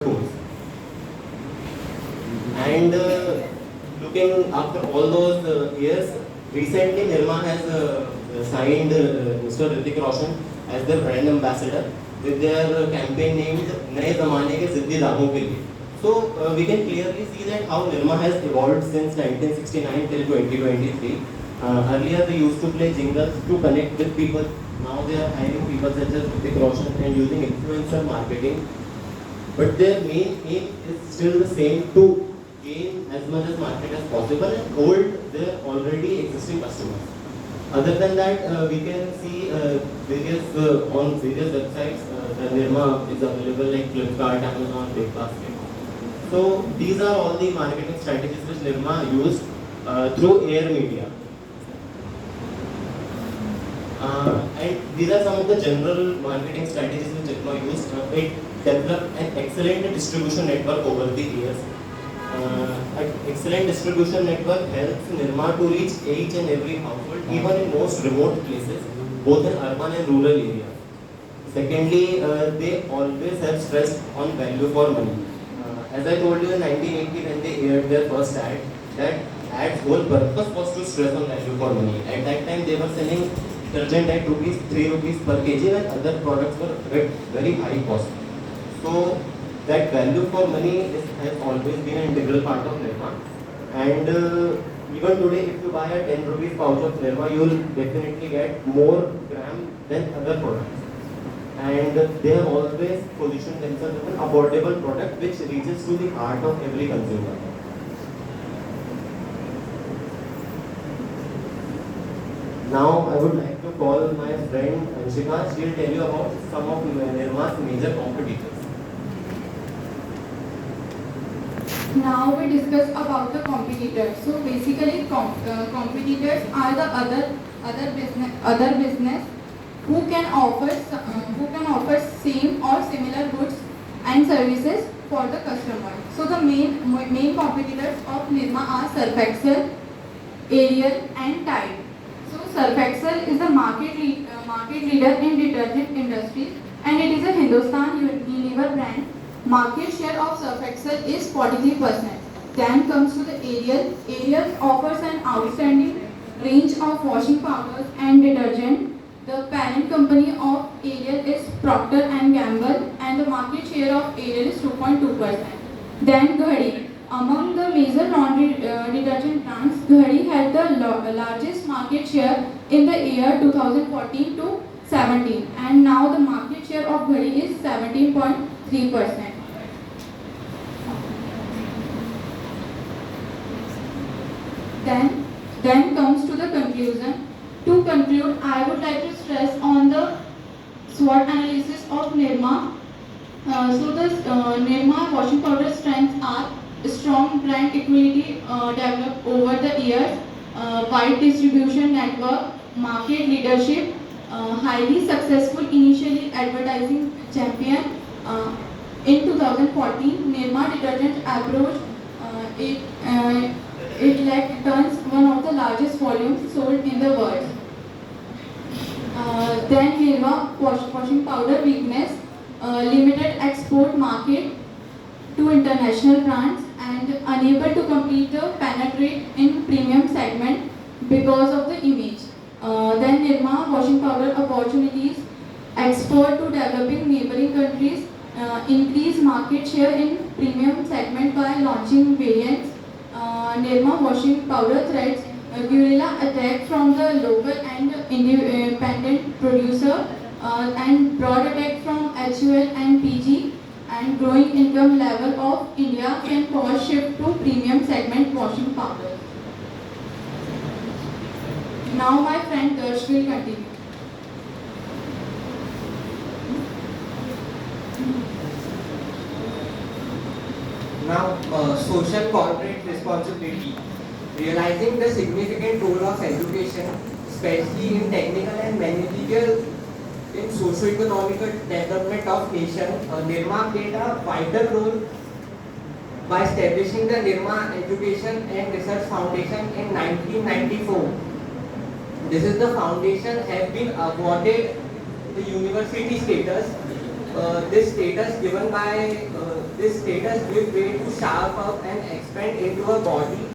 tools. And looking after all those years, recently Nirma has signed Mr. Hrithik Roshan as their brand ambassador with their campaign named नए ज़माने के ज़िद्दी दागों के लिए. So we can clearly see that how Nirma has evolved since 1969 till 2023. Earlier they used to play jingles to connect with people. Now they are hiring people such as Hrithik Roshan and using influencer marketing. But their main aim is still the same, to gain as much as market as possible and hold their already existing customers. Other than that, we can see on various websites that Nirma is available like Flipkart, Amazon, BigBasket. So these are all the marketing strategies which Nirma used through air media. And these are some of the general marketing strategies which Nirma used. It developed an excellent distribution network over the years. An excellent distribution network helps Nirma to reach each and every household, even in most remote places, both in urban and rural areas. Secondly, they always have stressed on value for money. As I told you in 1980 when they aired their first ad, that ad's whole purpose was to stress on value for money. At that time, they were selling detergent at rupees 3 rupees per kg when other products were at very high cost. So that value for money has always been an integral part of Nirma. And even today, if you buy a 10 rupees pouch of Nirma, you will definitely get more gram than other products. And they have always positioned themselves as an affordable product which reaches to the heart of every consumer. Now I would like to call my friend Anshika. She will tell you about some of Nirma's major competitors. Now we discuss about the competitors. So basically, competitors are the other business who can offer same or similar goods and services for the customer. So the main competitors of Nirma are Surf Excel, Ariel, and Tide. So Surf Excel is the market leader in detergent industry, and it is a Hindustan Unilever brand. Market share of Surf Excel is 43%. Then comes to the Ariel. Ariel offers an outstanding range of washing powders and detergent. The parent company of Ariel is Procter and Gamble, and the market share of Ariel is 2.2%. Then Ghadi. Among the major laundry detergent brands, Ghadi had the largest market share in the year 2014 to 17, and now the market share of Ghadi is 17.3%. Then comes to the conclusion. To conclude, I would like to stress on the SWOT analysis of Nirma. Nirma washing powder strengths are strong brand equity developed over the years, wide distribution network, market leadership, highly successful initially advertising champion. In 2014, Nirma detergent approached it lakh tons, one of the largest volumes sold in the world. Then Nirma washing powder weakness, limited export market to international brands, and unable to compete or penetrate in premium segment because of the image. Then Nirma washing powder opportunities, export to developing neighboring countries, increase market share in premium segment by launching variants. Nirma washing powder threats guerrilla attack from the local and independent producer, and broad attack from HUL and PG, and growing income level of India can cause shift to premium segment washing powder. Now my friend Darsh will continue. Now, social corporate responsibility. Realizing the significant role of education, especially in technical and managerial in socio-economic development of nation, Nirma played a vital role by establishing the Nirma Education and Research Foundation in 1994. This is the foundation has been awarded the university status. This status given by This status gives way to sharp up and expand into a body